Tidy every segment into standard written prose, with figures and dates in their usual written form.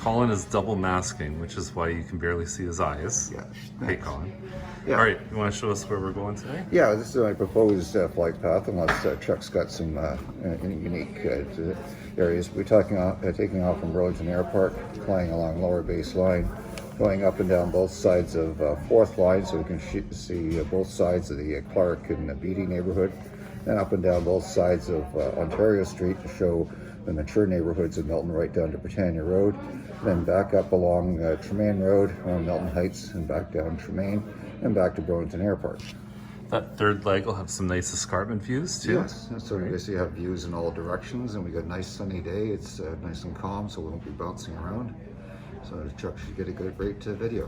Colin is double masking, which is why you can barely see his eyes. Yeah. Hey, Colin. Yeah. All right, you want to show us where we're going today? Yeah, this is my proposed flight path, unless Chuck's got some unique areas. We're taking off from Burlington Airport, flying along Lower Base Line, going up and down both sides of 4th Line, so we can see both sides of the Clark and Beatty neighborhood, then up and down both sides of Ontario Street to show the mature neighborhoods of Milton right down to Britannia Road, then back up along Tremaine Road, around Milton Heights, and back down Tremaine, and back to Burlington Airport. That third leg will have some nice escarpment views too. Yes, so we basically have views in all directions, and we got a nice sunny day. It's nice and calm, so we won't be bouncing around. So Chuck should get a great video.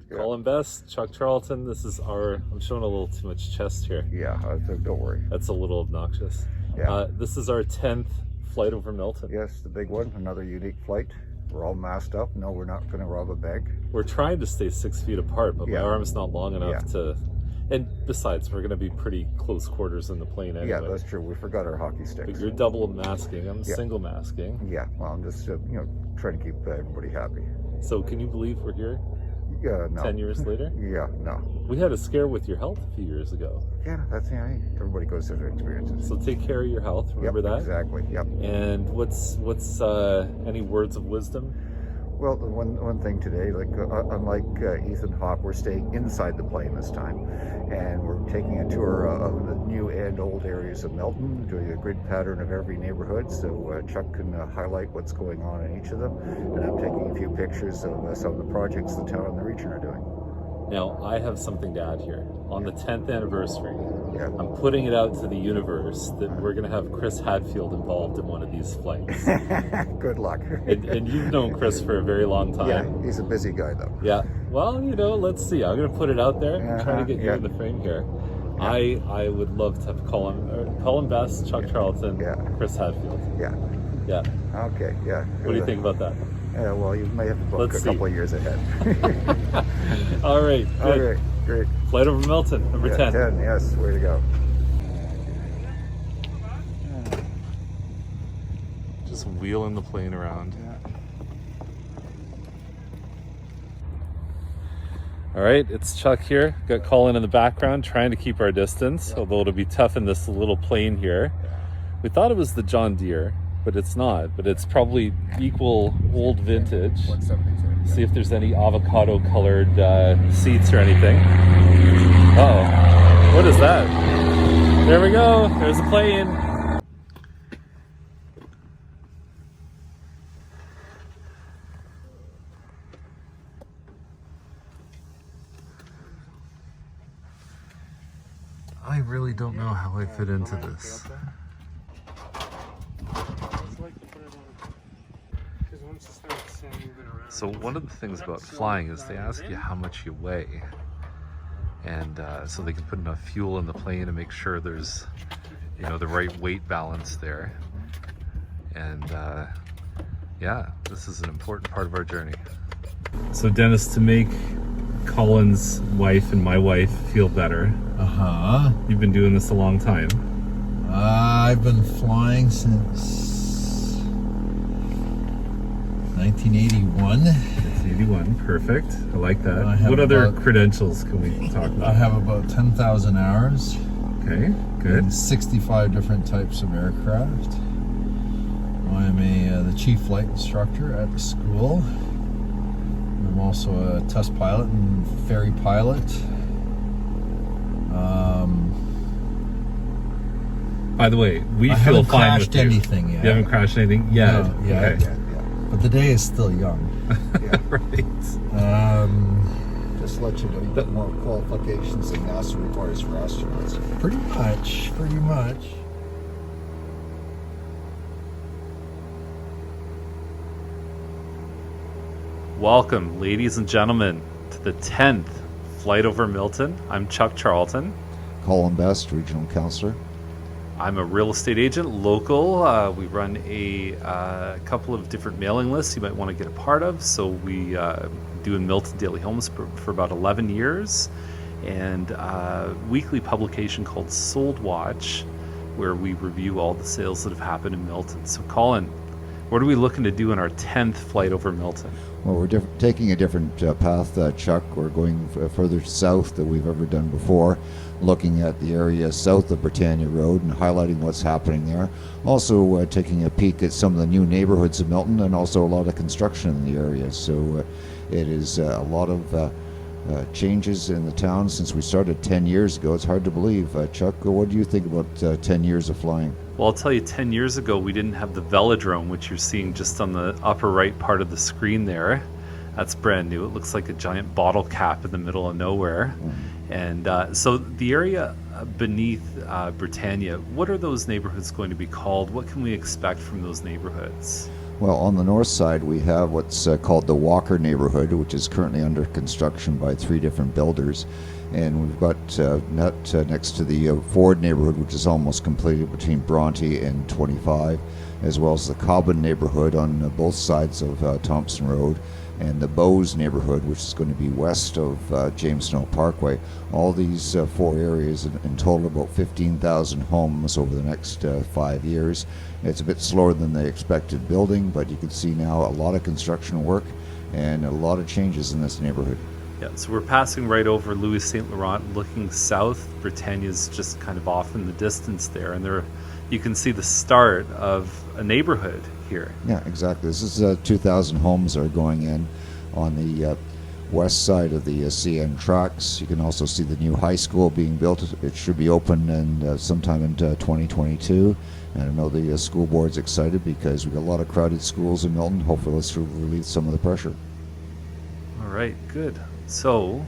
Colin Best, Chuck Charlton. This is I'm showing a little too much chest here. Yeah, don't worry. That's a little obnoxious. Yeah. This is our 10th flight over Milton. Yes, the big one, another unique flight. We're all masked up. No, we're not going to rob a bank. We're trying to stay 6 feet apart, but my arm's not long enough to... And besides, we're going to be pretty close quarters in the plane anyway. Yeah, that's true. We forgot our hockey sticks. But you're double masking. I'm single masking. Yeah, well, I'm just, trying to keep everybody happy. So can you believe we're here? Yeah, no. 10 years later? Yeah, no. We had a scare with your health a few years ago. Yeah, that's everybody goes through their experiences. So take care of your health. Remember that? Exactly. Yep. And what's any words of wisdom? Well, the one thing today, like unlike Ethan Hawke, we're staying inside the plane this time, and we're taking a tour of the new and old areas of Milton, doing a grid pattern of every neighborhood, so Chuck can highlight what's going on in each of them, and I'm taking a few pictures of some of the projects the town and the region are doing. Now, I have something to add here. On the 10th anniversary, I'm Yeah. putting it out to the universe that we're going to have Chris Hadfield involved in one of these flights. Good luck. and you've known Chris for a very long time. Yeah, he's a busy guy though. Yeah. Well, let's see. I'm going to put it out there. I'm trying to get you in the frame here. I would love to have Colin Best, Chuck Charlton, Chris Hadfield. Yeah. Yeah. Okay, yeah. What do you think about that? Yeah, well, you may have to book a couple of years ahead. All right. Good. All right, great. Flight over Milton, number 10. 10, yes, way to go. Just wheeling the plane around. All right, it's Chuck here. Got Colin in the background trying to keep our distance, although it'll be tough in this little plane here. We thought it was the John Deere, but it's not. But it's probably equal old vintage. See if there's any avocado colored seats or anything. Uh-oh, what is that? There we go, there's a plane. I really don't know how I fit into this. So one of the things about flying is they ask you how much you weigh, and so they can put enough fuel in the plane and make sure there's the right weight balance there. And this is an important part of our journey. So Dennis, to make Colin's wife and my wife feel better, you've been doing this a long time. I've been flying since 1981. 1981, perfect. I like that. What other credentials can we talk about? I have about 10,000 hours. Okay, good. And 65 different types of aircraft. I'm the chief flight instructor at the school. I'm also a test pilot and ferry pilot. By the way, we I feel haven't fine with crashed you. anything yet. You haven't crashed anything yet? No, yeah, Okay. but the day is still young. Right. Just to let you know, you got more qualifications than NASA requires for astronauts. Pretty much. Welcome, ladies and gentlemen, to the 10th flight over Milton. I'm Chuck Charlton. Colin Best, regional counselor. I'm a real estate agent, local. We run a couple of different mailing lists you might want to get a part of. So we doing Milton Daily Homes for about 11 years, and a weekly publication called Sold Watch, where we review all the sales that have happened in Milton. So Colin, what are we looking to do in our 10th flight over Milton? Well, we're taking a different path, Chuck. We're going further south than we've ever done before, looking at the area south of Britannia Road and highlighting what's happening there. Also taking a peek at some of the new neighborhoods of Milton, and also a lot of construction in the area. So it is a lot of changes in the town since we started 10 years ago. It's hard to believe. Chuck, what do you think about 10 years of flying? Well, I'll tell you, 10 years ago, we didn't have the velodrome, which you're seeing just on the upper right part of the screen there. That's brand new. It looks like a giant bottle cap in the middle of nowhere. And so the area beneath Britannia, what are those neighborhoods going to be called? What can we expect from those neighborhoods? Well, on the north side, we have what's called the Walker neighborhood, which is currently under construction by 3 different builders. And we've got next to the Ford neighborhood, which is almost completed between Bronte and 25, as well as the Cobbin neighborhood on both sides of Thompson Road, and the Bowes neighborhood, which is going to be west of James Snow Parkway. All these 4 areas, in total about 15,000 homes over the next 5 years. It's a bit slower than they expected building, but you can see now a lot of construction work and a lot of changes in this neighborhood. Yeah, so we're passing right over Louis St. Laurent, looking south. Britannia's just kind of off in the distance there, and there you can see the start of a neighborhood here. Yeah, exactly. This is 2,000 homes are going in on the west side of the CN tracks. You can also see the new high school being built. It should be open sometime in 2022. And I know the school board's excited because we've got a lot of crowded schools in Milton. Hopefully this will relieve some of the pressure. All right, good. So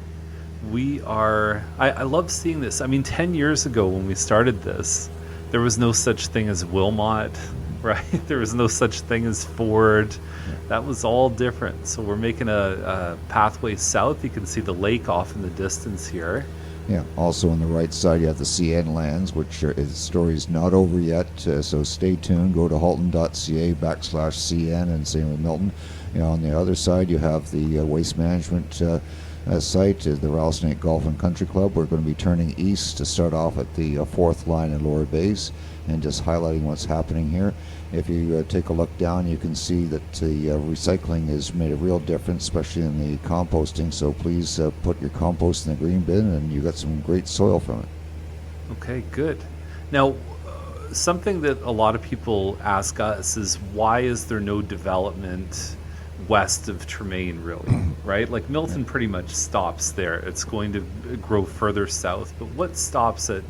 we are, I love seeing this. I mean, 10 years ago when we started this, there was no such thing as Wilmot, right? There was no such thing as Ford. That was all different. So we're making a pathway south. You can see the lake off in the distance here. Yeah, also on the right side you have the CN lands, which the story's not over yet, so stay tuned. Go to halton.ca/CN and same with Milton. You know, on the other side you have the waste management site, the Rattlesnake Golf and Country Club. We're going to be turning east to start off at the 4th line in Lower Base and just highlighting what's happening here. If you take a look down, you can see that the recycling has made a real difference, especially in the composting. So please put your compost in the green bin, and you got some great soil from it. Okay, good. Now, something that a lot of people ask us is, why is there no development west of Tremaine, really, right? Like Milton pretty much stops there. It's going to grow further south, but what stops at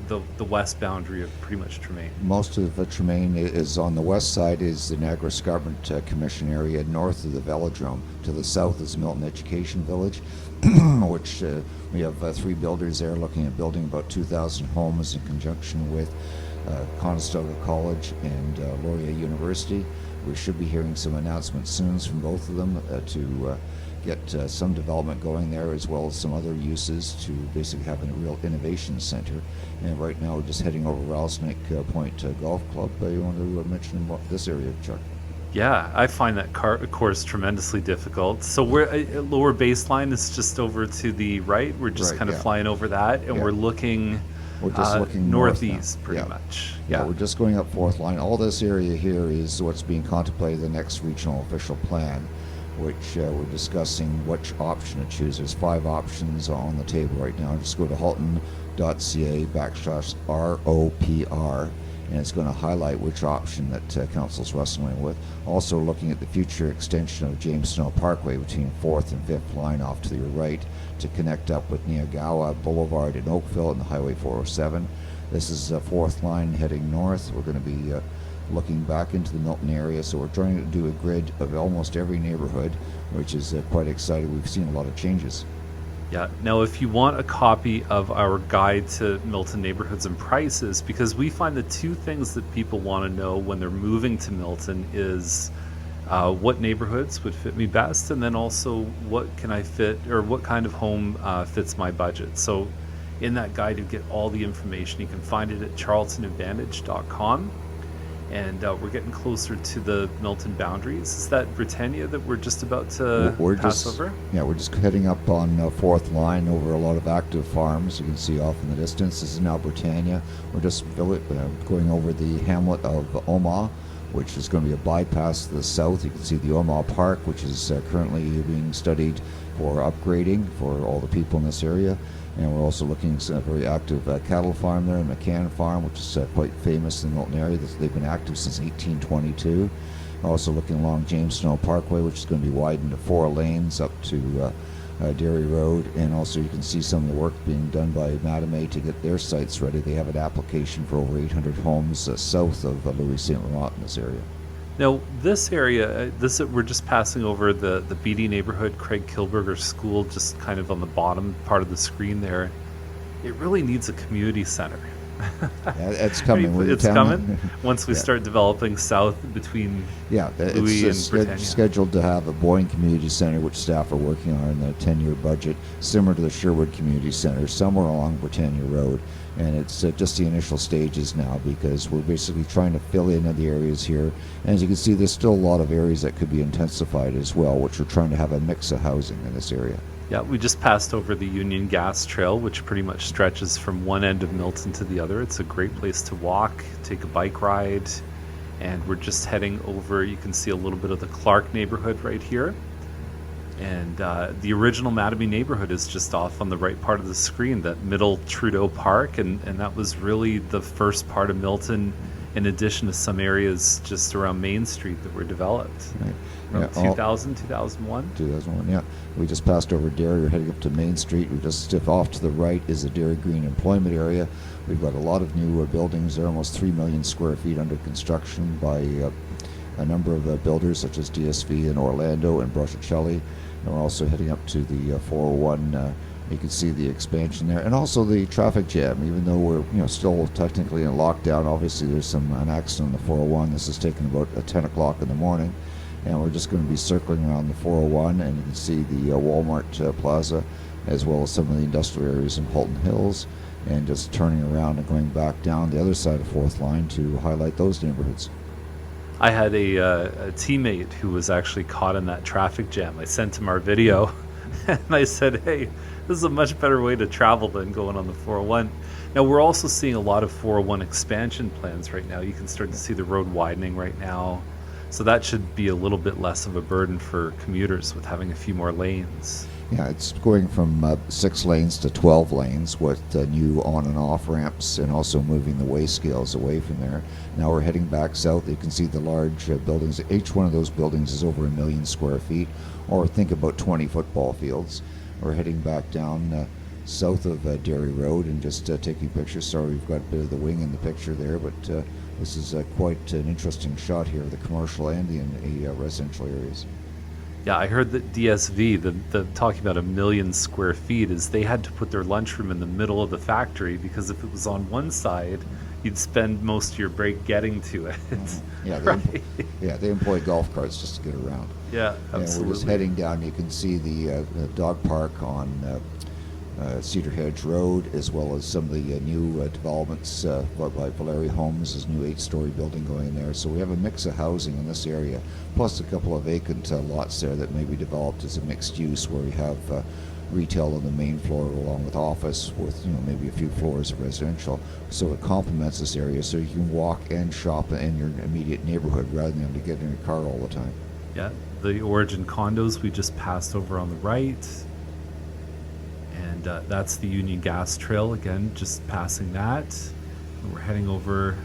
the west boundary of pretty much Tremaine? Most of Tremaine is on the west side is the Niagara Escarpment Commission area, north of the velodrome. To the south is Milton Education Village, which we have 3 builders there looking at building about 2,000 homes in conjunction with Conestoga College and Laurier University. We should be hearing some announcements soon from both of them to get some development going there, as well as some other uses to basically have a real innovation center. And right now we're just heading over Rattlesnake Point Golf Club. You want to mention about this area, Chuck? Yeah, I find that course tremendously difficult. So we're lower baseline is just over to the right. We're just kind of flying over that, and we're looking northeast pretty much. Yeah, we're just going up 4th line. All this area here is what's being contemplated the next regional official plan, which we're discussing which option to choose. There's 5 options on the table right now. Just go to halton.ca/ROPR, and it's going to highlight which option that Council's wrestling with. Also looking at the future extension of James Snow Parkway between 4th and 5th line off to your right to connect up with Niagawa Boulevard in Oakville and the Highway 407. This is a 4th line heading north. We're going to be looking back into the Milton area, so we're trying to do a grid of almost every neighborhood, which is quite exciting. We've seen a lot of changes. Yeah. Now, if you want a copy of our guide to Milton neighborhoods and prices, because we find the 2 things that people want to know when they're moving to Milton is what neighborhoods would fit me best, and then also what can I fit, or what kind of home fits my budget. So in that guide you get all the information. You can find it at charltonadvantage.com. and we're getting closer to the Milton boundaries. Is that Britannia that we're just about to pass over? Yeah, we're just heading up on 4th line over a lot of active farms. You can see off in the distance. This is now Britannia. We're just going over the hamlet of Omagh, which is going to be a bypass to the south. You can see the Omagh Park, which is currently being studied for upgrading for all the people in this area. And we're also looking at a very active cattle farm there, McCann Farm, which is quite famous in the Milton area. They've been active since 1822. We're also looking along James Snow Parkway, which is going to be widened to 4 lanes up to Derry Road. And also you can see some of the work being done by Madame to get their sites ready. They have an application for over 800 homes south of Louis St. Laurent in this area. Now, this area, we're just passing over the Beatty neighborhood, Craig Kilberger School, just kind of on the bottom part of the screen there. It really needs a community center. Yeah, it's coming. It's coming once we start developing south between Louis and Britannia. It's scheduled to have a Boyne Community Center, which staff are working on in the 10-year budget, similar to the Sherwood Community Center, somewhere along Britannia Road. And it's just the initial stages now, because we're basically trying to fill in the areas here. And as you can see, there's still a lot of areas that could be intensified as well, which we're trying to have a mix of housing in this area. Yeah, we just passed over the Union Gas Trail, which pretty much stretches from one end of Milton to the other. It's a great place to walk, take a bike ride, and we're just heading over. You can see a little bit of the Clark neighborhood right here. And the original Mattamy neighborhood is just off on the right part of the screen, that middle Trudeau Park, and that was really the first part of Milton, in addition to some areas just around Main Street that were developed. Right. Around 2000, 2001? 2001, yeah. We just passed over Derry. We're heading up to Main Street. We just off to the right is the Derry Green Employment Area. We've got a lot of new buildings there, almost 3 million square feet under construction by a number of builders such as DSV in Orlando and Bruscicelli. And we're also heading up to the 401. You can see the expansion there, and also the traffic jam. Even though we're still technically in lockdown, obviously there's an accident on the 401. This is taking about 10 o'clock in the morning, and we're just going to be circling around the 401, and you can see the Walmart Plaza, as well as some of the industrial areas in Halton Hills, and just turning around and going back down the other side of 4th line to highlight those neighborhoods. I had a teammate who was actually caught in that traffic jam. I sent him our video, and I said, hey, this is a much better way to travel than going on the 401. Now, we're also seeing a lot of 401 expansion plans right now. You can start to see the road widening right now. So that should be a little bit less of a burden for commuters with having a few more lanes. Yeah, it's going from 6 lanes to 12 lanes with new on and off ramps, and also moving the weigh scales away from there. Now we're heading back south. You can see the large buildings. Each one of those buildings is over 1 million square feet, or think about 20 football fields. We're heading back down south of Derry Road and just taking pictures. Sorry, we've got a bit of the wing in the picture there, but this is quite an interesting shot here of the commercial and the residential areas. Yeah, I heard that DSV, the talking about 1 million square feet, is they had to put their lunchroom in the middle of the factory, because if it was on one side, you'd spend most of your break getting to it. Yeah, they employ golf carts just to get around. Yeah, absolutely. And we're just heading down. You can see the dog park on Cedar Hedge Road, as well as some of the new developments by Valeri Homes. There's a new 8-story building going in there. So we have a mix of housing in this area, plus a couple of vacant lots there that may be developed as a mixed use, where we have retail on the main floor along with office, with maybe a few floors of residential. So it complements this area, so you can walk and shop in your immediate neighborhood rather than having to get in your car all the time. Yeah, the Origin condos we just passed over on the right. And that's the Union Gas Trail, again, just passing that. And we're heading over,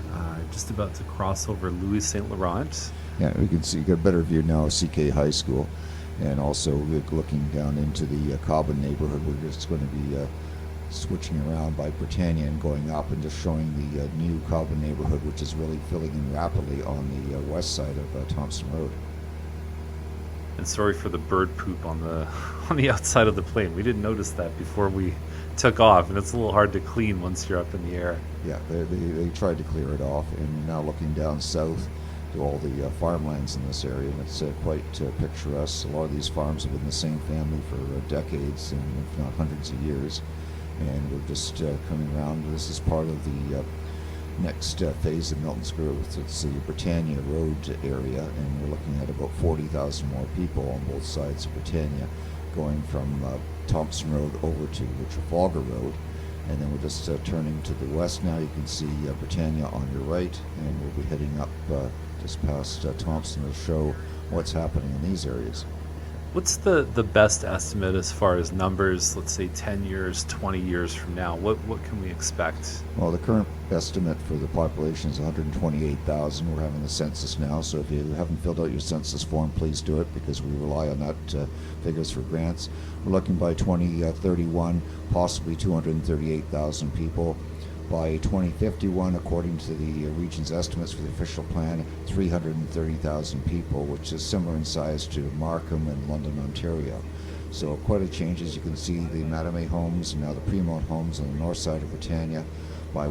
just about to cross over Louis St. Laurent. Yeah, we can see, get a better view now of CK High School. And also looking down into the Cobbin neighborhood. We're just going to be switching around by Britannia and going up and just showing the new Cobbin neighborhood, which is really filling in rapidly on the west side of Thompson Road. And sorry for the bird poop on the outside of the plane. We didn't notice that before we took off, and it's a little hard to clean once you're up in the air. Yeah, they tried to clear it off, and now looking down south to all the farmlands in this area, and it's quite picturesque. A lot of these farms have been the same family for decades, and if not hundreds of years. And we're just coming around. This is part of the next phase of Milton's growth. It's the Britannia Road area, and we're looking at about 40,000 more people on both sides of Britannia, going from Thompson Road over to the Trafalgar Road. And then we're just turning to the west now. You can see Britannia on your right, and we'll be heading up just past Thompson to show what's happening in these areas. What's the best estimate as far as numbers, let's say 10 years, 20 years from now? What can we expect? Well, the current estimate for the population is 128,000. We're having the census now, so if you haven't filled out your census form, please do it, because we rely on that figures for grants. We're looking by 2031, possibly 238,000 people. By 2051, according to the region's estimates for the official plan, 330,000 people, which is similar in size to Markham and London, Ontario. So quite a change. As you can see, the Mattamy homes and now the Premont homes on the north side of Britannia, where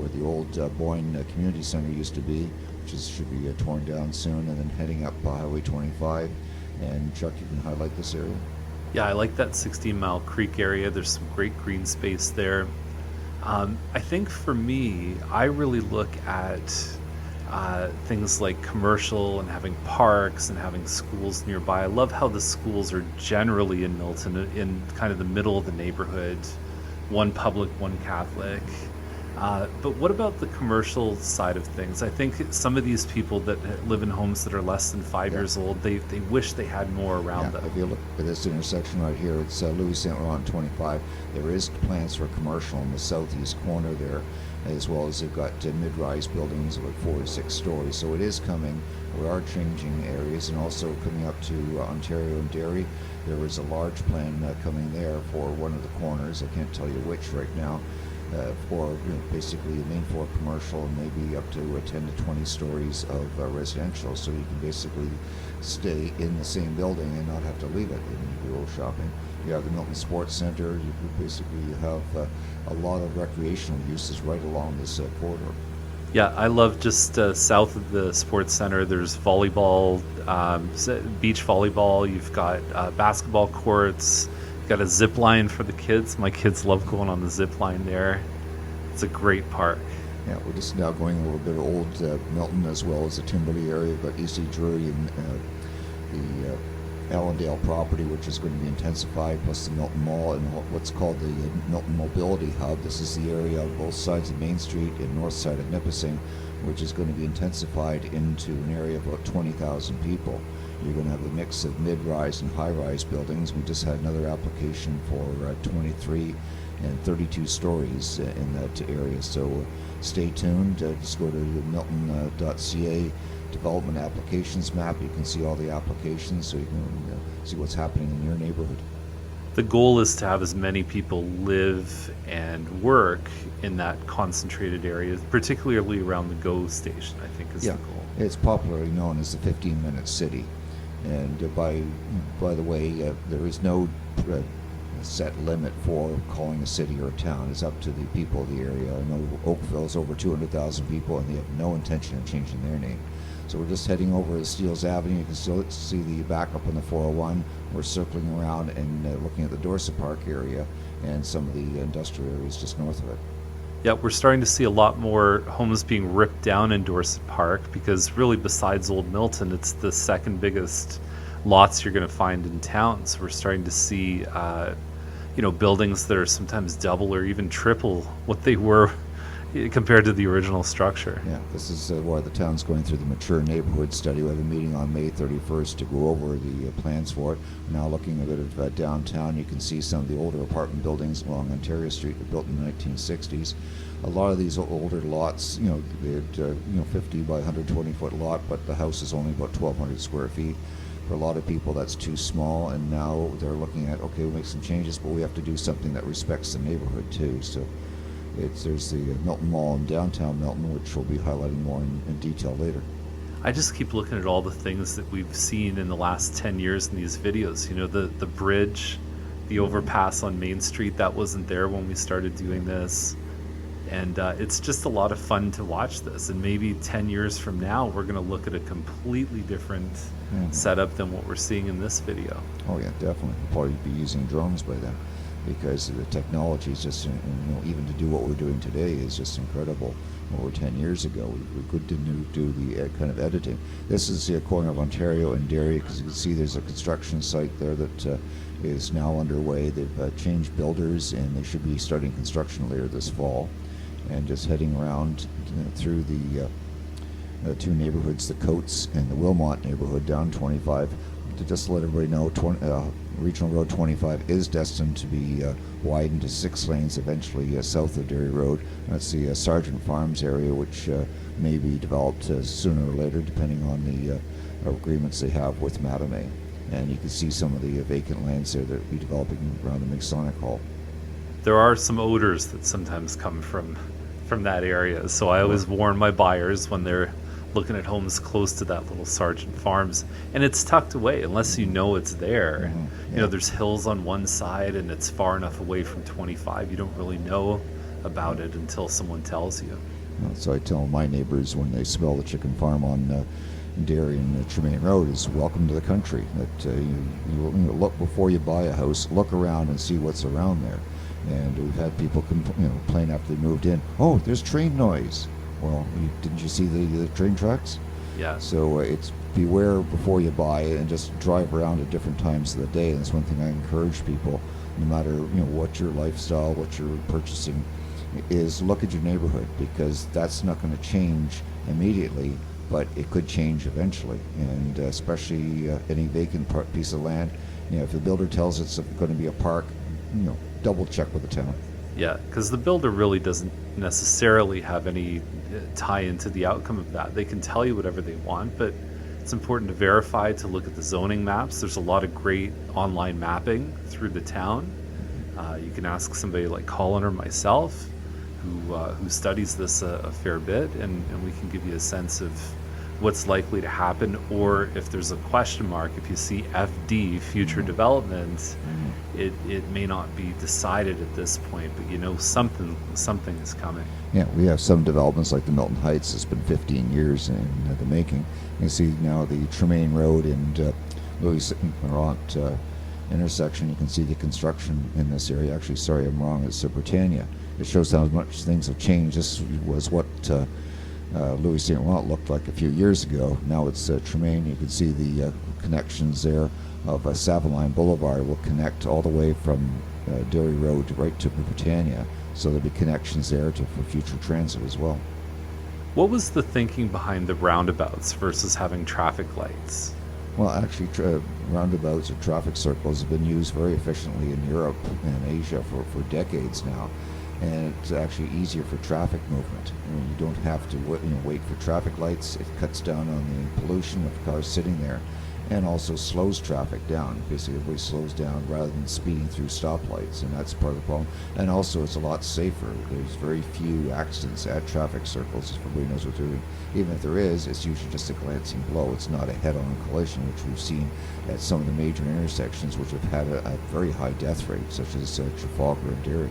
the old Boyne Community Centre used to be, which should be torn down soon, and then heading up Highway 25. And Chuck, you can highlight this area. Yeah, I like that 16 Mile Creek area. There's some great green space there. I think for me, I really look at things like commercial and having parks and having schools nearby. I love how the schools are generally in Milton, in kind of the middle of the neighborhood, one public, one Catholic. But what about the commercial side of things? I think some of these people that live in homes that are less than 5 years old, they wish they had more around them. If you look at this intersection right here, it's Louis St. Laurent 25. There is plans for commercial in the southeast corner there, as well as they've got mid-rise buildings of like 4 to 6 stories. So it is coming. We are changing areas, and also coming up to Ontario and Derry. There is a large plan coming there for one of the corners. I can't tell you which right now. For basically the main floor commercial, and maybe up to 10 to 20 stories of residential, so you can basically stay in the same building and not have to leave it and go shopping. You have the Milton Sports Center. You basically have a lot of recreational uses right along this corridor. Yeah, I love just south of the sports center, there's volleyball, beach volleyball. You've got basketball courts. Got a zip line for the kids. My kids love going on the zip line there. It's a great park. Yeah, we're just now going a little bit of old Milton, as well as the Timberley area. We've got East Drury and the Allendale property, which is going to be intensified, plus the Milton Mall and what's called the Milton Mobility Hub. This is the area on both sides of Main Street and north side of Nipissing, which is going to be intensified into an area of about 20,000 people. You're going to have a mix of mid-rise and high-rise buildings. We just had another application for 23 and 32 stories in that area. So stay tuned. Just go to milton.ca development applications map. You can see all the applications, so you can see what's happening in your neighborhood. The goal is to have as many people live and work in that concentrated area, particularly around the GO station, I think is the goal. It's popularly known as the 15-minute city. And by the way, there is no set limit for calling a city or a town. It's up to the people of the area. I know Oakville is over 200,000 people, and they have no intention of changing their name. So we're just heading over to Steeles Avenue. You can still see the backup on the 401. We're circling around and looking at the Dorset Park area and some of the industrial areas just north of it. Yeah, we're starting to see a lot more homes being ripped down in Dorset Park, because really, besides Old Milton, it's the second biggest lots you're going to find in town. So we're starting to see, buildings that are sometimes double or even triple what they were compared to the original structure. Yeah, this is why the town's going through the mature neighborhood study. We have a meeting on May 31st to go over the plans for it. We're now looking a bit of downtown. You can see some of the older apartment buildings along Ontario Street were built in the 1960s. A lot of these older lots, they had 50 by 120 foot lot, but the house is only about 1,200 square feet. For a lot of people, that's too small, and now they're looking at, okay, we'll make some changes, but we have to do something that respects the neighborhood too. So there's the Milton Mall in downtown Milton, which we'll be highlighting more in detail later. I just keep looking at all the things that we've seen in the last 10 years in these videos. The bridge, the overpass on Main Street, that wasn't there when we started doing this. And it's just a lot of fun to watch this. And maybe 10 years from now, we're going to look at a completely different setup than what we're seeing in this video. Oh yeah, definitely. We'll probably be using drones by then. because the technology is just, even to do what we're doing today is just incredible. Over 10 years ago, we couldn't do the kind of editing. This is the corner of Ontario and Derry, because you can see there's a construction site there that is now underway. They've changed builders, and they should be starting construction later this fall. And just heading around through the two neighborhoods, the Coates and the Wilmot neighborhood, down 25. To just let everybody know, Regional Road 25 is destined to be widened to 6 lanes eventually south of Derry Road. That's the Sargent Farms area, which may be developed sooner or later, depending on the agreements they have with Mattamy. And you can see some of the vacant lands there that will be developing around the Masonic Hall. There are some odors that sometimes come from that area, so I always warn my buyers when they're looking at homes close to that little Sargent Farms, and it's tucked away unless you know it's there. You know, there's hills on one side and it's far enough away from 25, you don't really know about it until someone tells you. So I tell my neighbors when they smell the chicken farm on Derry and Tremaine Road is welcome to the country. That you look before you buy a house, look around and see what's around there. And we've had people complain after they moved in, oh, there's train noise. Well, didn't you see the train tracks? Yeah. So it's beware before you buy, and just drive around at different times of the day. And that's one thing I encourage people, no matter what your lifestyle, what you're purchasing, is look at your neighborhood, because that's not going to change immediately, but it could change eventually. And especially any vacant piece of land, if the builder tells it's going to be a park, double check with the town. Yeah, because the builder really doesn't necessarily have any tie into the outcome of that. They can tell you whatever they want, but it's important to verify, to look at the zoning maps. There's a lot of great online mapping through the town. You can ask somebody like Colin or myself who studies this a fair bit, and we can give you a sense of what's likely to happen, or if there's a question mark, if you see FD, future development, it may not be decided at this point, but something is coming. Yeah, we have some developments like the Milton Heights. It's been 15 years in the making. You can see now the Tremaine Road and Laurent intersection. You can see the construction in this area. Actually, sorry, I'm wrong. It's Britannia. It shows how much things have changed. This was what Louis St. Laurent looked like a few years ago. Now it's Tremaine. You can see the connections there of Savaline Boulevard will connect all the way from Derry Road right to Britannia. So there'll be connections there for future transit as well. What was the thinking behind the roundabouts versus having traffic lights? Well, actually, roundabouts or traffic circles have been used very efficiently in Europe and Asia for decades now. And it's actually easier for traffic movement. You don't have to wait for traffic lights. It cuts down on the pollution of cars sitting there, and also slows traffic down. Basically, everybody slows down rather than speeding through stoplights, and that's part of the problem. And also, it's a lot safer. There's very few accidents at traffic circles, if everybody knows what they're doing. Even if there is, it's usually just a glancing blow. It's not a head-on collision, which we've seen at some of the major intersections, which have had a very high death rate, such as Trafalgar and Derry.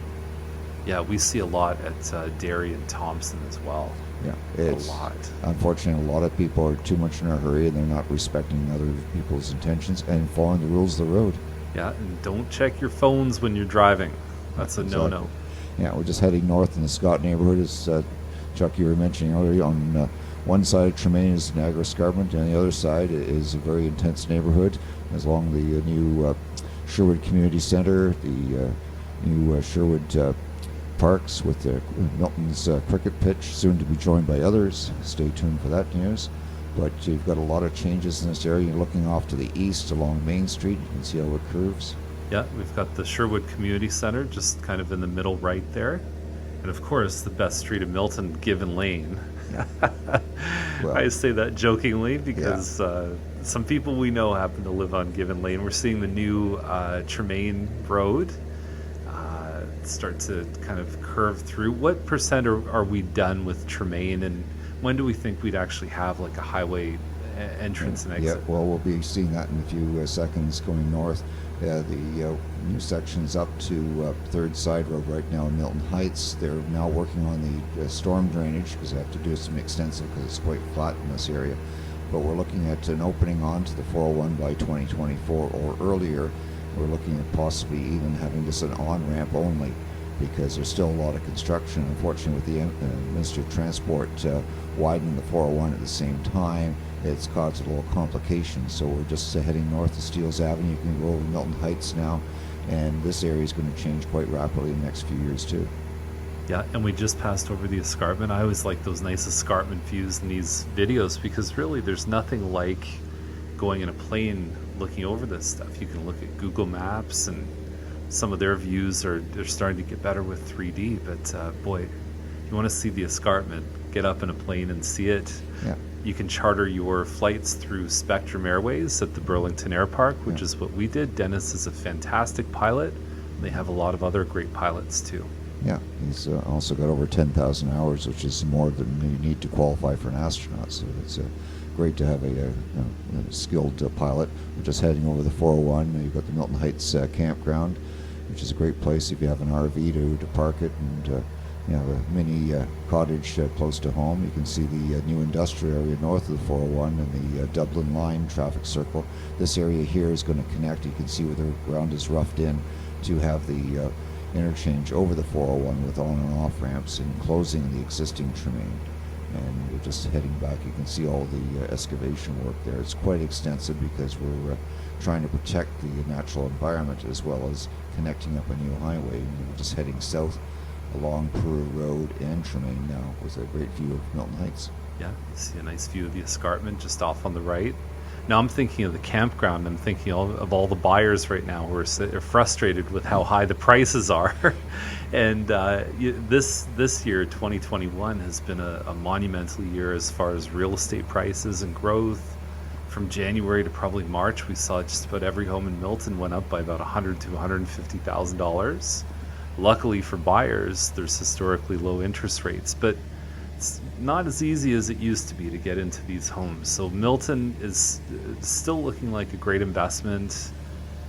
Yeah, we see a lot at Derry and Thompson as well. Yeah, it's a lot. Unfortunately, a lot of people are too much in a hurry, and they're not respecting other people's intentions and following the rules of the road. Yeah, and don't check your phones when you're driving. That's a Exactly. no-no. Yeah, we're just heading north in the Scott neighborhood, as Chuck, you were mentioning earlier. On one side of Tremaine is Niagara Escarpment, and the other side is a very intense neighborhood. As along the new Sherwood Community Center, the new Sherwood Parks with Milton's cricket pitch, soon to be joined by others. Stay tuned for that news. But you've got a lot of changes in this area. You're looking off to the east along Main Street. You can see how it curves. Yeah, we've got the Sherwood Community Center just kind of in the middle right there. And of course, the best street of Milton, Given Lane. Well, I say that jokingly because some people we know happen to live on Given Lane. We're seeing the new Tremaine Road start to kind of curve through. What percent are we done with Tremaine, and when do we think we'd actually have like a highway entrance and exit? Yeah, well, we'll be seeing that in a few seconds going north. The new sections up to 3rd Side Road right now in Milton Heights. They're now working on the storm drainage because they have to do some extensive because it's quite flat in this area. But we're looking at an opening onto the 401 by 2024 or earlier. we're looking at possibly even having this an on-ramp only, because there's still a lot of construction. Unfortunately, with the Ministry of Transport widening the 401 at the same time, it's caused a little complication. So we're just heading north of Steeles Avenue. You can go over Milton Heights now, and this area is going to change quite rapidly in the next few years too. Yeah, and we just passed over the escarpment. I always like those nice escarpment views in these videos, because really there's nothing like going in a plane looking over this stuff. You can look at Google Maps, and some of their views they're starting to get better with 3D, but boy, you want to see the escarpment, get up in a plane and see it. Yeah. You can charter your flights through Spectrum Airways at the Burlington Air Park, which is what we did. Dennis is a fantastic pilot. They have a lot of other great pilots too. Yeah, he's also got over 10,000 hours, which is more than you need to qualify for an astronaut. So it's great to have a skilled pilot. We're just heading over the 401. You've got the Milton Heights campground, which is a great place if you have an RV to park it, and you have a mini cottage close to home. You can see the new industrial area north of the 401 and the Dublin line traffic circle. This area here is going to connect. You can see where the ground is roughed in to have the interchange over the 401 with on and off ramps, and closing the existing tremaine. And we're just heading back. You can see all the excavation work there. It's quite extensive because we're trying to protect the natural environment as well as connecting up a new highway. And we're just heading south along Prue Road and Tremaine now, with a great view of Milton Heights. Yeah, you see a nice view of the escarpment just off on the right. Now I'm thinking of the campground. I'm thinking of all the buyers right now who are frustrated with how high the prices are. And this year, 2021, has been a monumental year as far as real estate prices and growth. From January to probably March, we saw just about every home in Milton went up by about $100,000 to $150,000. Luckily for buyers, there's historically low interest rates, but it's not as easy as it used to be to get into these homes. So Milton is still looking like a great investment,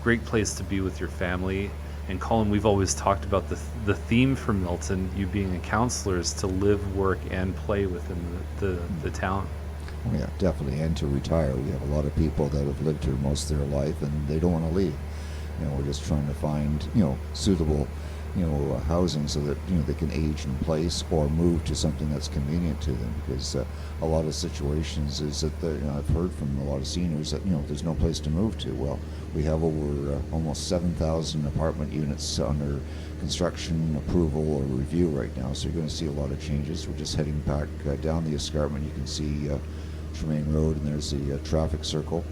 great place to be with your family. And Colin, we've always talked about the theme for Milton, you being a counselor, is to live, work, and play within the town. Oh yeah, definitely, and to retire. We have a lot of people that have lived here most of their life, and they don't want to leave. We're just trying to find, suitable housing so that they can age in place or move to something that's convenient to them, because a lot of situations is that I've heard from a lot of seniors that there's no place to move to. Well, we have over almost 7,000 apartment units under construction, approval, or review right now, so you're going to see a lot of changes. We're just heading back down the escarpment. You can see Tremaine Road, and there's the traffic circle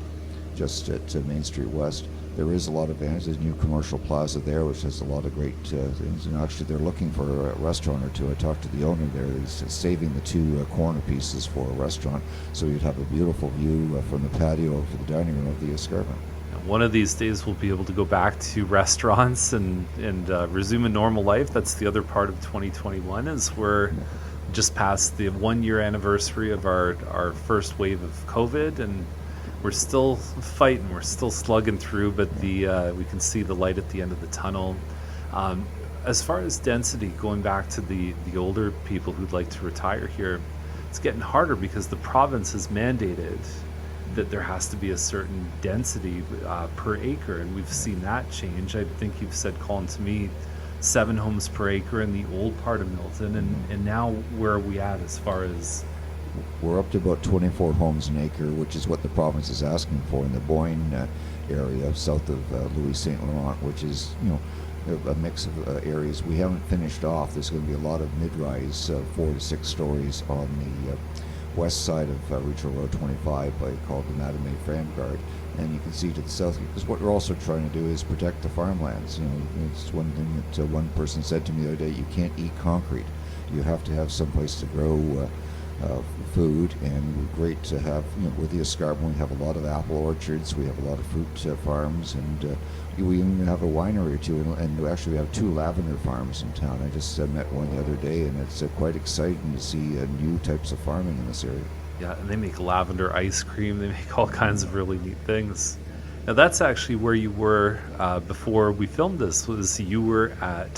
just at Main Street West. There is a lot of advantage. There's a new commercial plaza there, which has a lot of great things. And actually, they're looking for a restaurant or two. I talked to the owner there. He's saving the two corner pieces for a restaurant, so you'd have a beautiful view from the patio for the dining room of the escarpment. One of these days, we'll be able to go back to restaurants and resume a normal life. That's the other part of 2021, is we're just past the 1-year anniversary of our first wave of COVID, and we're still fighting, we're still slugging through, but we can see the light at the end of the tunnel. As far as density, going back to the older people who'd like to retire here, it's getting harder because the province has mandated that there has to be a certain density per acre, and we've seen that change. I think you've said, Colin, to me, 7 homes per acre in the old part of Milton, and now where are we at as far as... We're up to about 24 homes an acre, which is what the province is asking for in the Boyne area south of Louis St. Laurent, which is a mix of areas. We haven't finished off. There's going to be a lot of mid-rise 4 to 6 stories on the west side of Regional Road 25 called the Matamé Vanguard. And you can see to the south, because what we're also trying to do is protect the farmlands. It's one thing that one person said to me the other day: you can't eat concrete. You have to have some place to grow food, and great to have, with the escarpment, we have a lot of apple orchards, we have a lot of fruit farms, and we even have a winery or two, and actually we have 2 lavender farms in town. I just met one the other day, and it's quite exciting to see new types of farming in this area. Yeah, and they make lavender ice cream, they make all kinds of really neat things. Now that's actually where you were before we filmed this, was you were at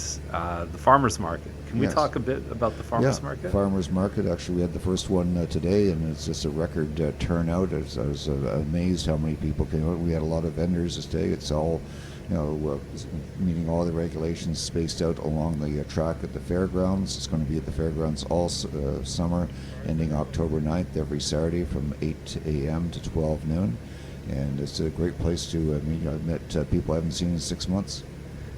the farmer's market. Can we talk a bit about the farmer's market? Farmer's market, actually we had the first one today, and it's just a record turnout. I was amazed how many people came out. We had a lot of vendors this day. It's all meeting all the regulations spaced out along the track at the fairgrounds. It's going to be at the fairgrounds all summer, ending October 9th, every Saturday from 8 a.m. to 12 noon. And it's a great place to meet. I've met people I haven't seen in 6 months.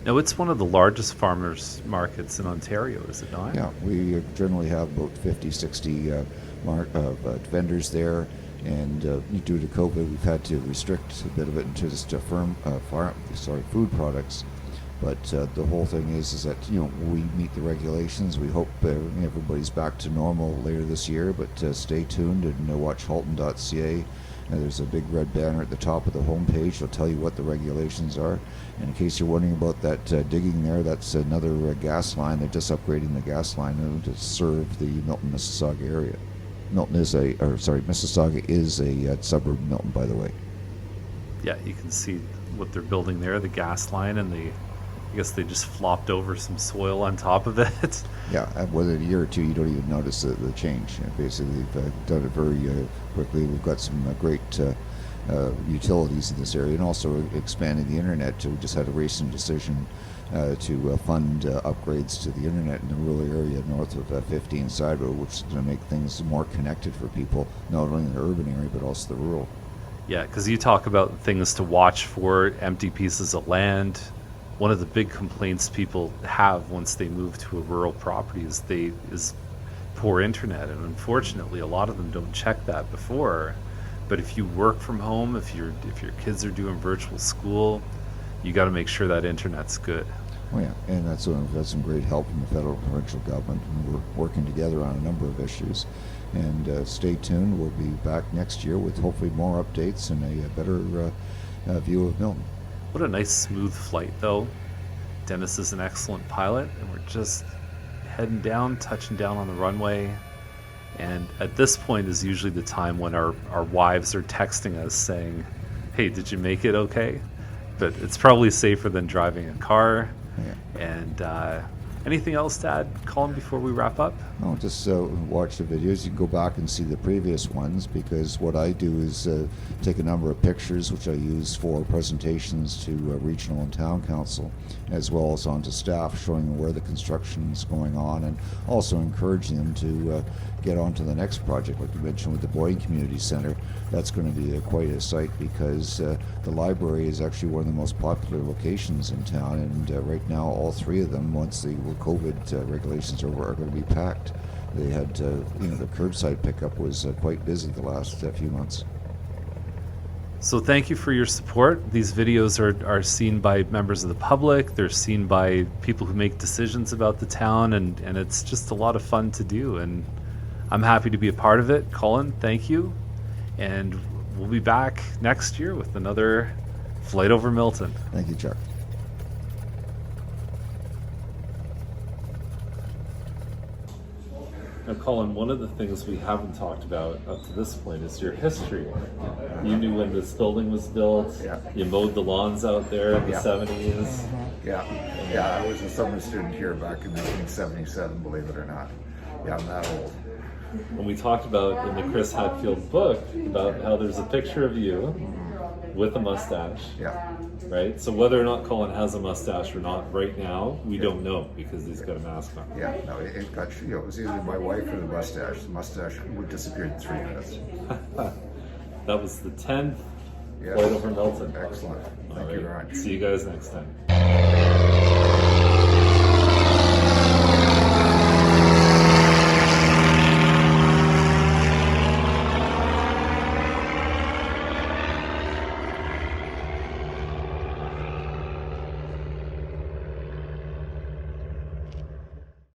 Now, it's one of the largest farmers markets in Ontario, is it not? Yeah, we generally have about 50, 60 vendors there. And due to COVID, we've had to restrict a bit of it into just food products. But the whole thing is that we meet the regulations. We hope everybody's back to normal later this year. But stay tuned and watch Halton.ca. There's a big red banner at the top of the homepage. It'll tell you what the regulations are. And in case you're wondering about that digging there, that's another gas line. They're just upgrading the gas line to serve the Milton, Mississauga area. Mississauga is a suburb of Milton, by the way. Yeah, you can see what they're building there, the gas line, and I guess they just flopped over some soil on top of it. Yeah, within a year or two, you don't even notice the change. Basically, they've done it very quickly. We've got some great utilities in this area, and also expanding the internet. We just had a recent decision to fund upgrades to the internet in the rural area north of 15 Side Road, which is going to make things more connected for people, not only in the urban area, but also the rural. Yeah, because you talk about things to watch for, empty pieces of land. One of the big complaints people have once they move to a rural property is poor internet, and unfortunately a lot of them don't check that before. But if you work from home, if your kids are doing virtual school, you got to make sure that internet's good. Oh yeah, and we've had some great help from the federal and provincial government, and we're working together on a number of issues. And stay tuned. We'll be back next year with hopefully more updates and a better view of Milton. What a nice smooth flight, though. Dennis is an excellent pilot, and we're just heading down, touching down on the runway. And at this point is usually the time when our wives are texting us saying, hey, did you make it okay? But it's probably safer than driving a car. Yeah. And anything else to add, Colin, before we wrap up? No, just watch the videos. You can go back and see the previous ones, because what I do is take a number of pictures, which I use for presentations to regional and town council, as well as onto staff, showing them where the construction is going on, and also encouraging them to get on to the next project, like you mentioned with the Boyne Community Centre. That's going to be quite a sight, because the library is actually one of the most popular locations in town, and right now all three of them, once the COVID regulations are over, are going to be packed. They had, the curbside pickup was quite busy the last few months. So thank you for your support. These videos are seen by members of the public. They're seen by people who make decisions about the town, and it's just a lot of fun to do. And I'm happy to be a part of it. Colin, thank you. And we'll be back next year with another Flight Over Milton. Thank you, Chuck. Now, Colin, one of the things we haven't talked about up to this point is your history. You knew when this building was built. Yeah. You mowed the lawns out there in the Yeah. 70s. Yeah, I was a summer student here back in 1977, believe it or not. Yeah, I'm that old. When we talked about in the Chris Hatfield book about how there's a picture of you with a mustache, Yeah. right? So whether or not Colin has a mustache or not right now, we don't know because he's got a mask on. Yeah, no, it got, it was either my wife or the mustache. The mustache would disappear in 3 minutes. That was the 10th Yes. Flight Over Milton. Excellent. All Thank you right. very much. See you guys next time.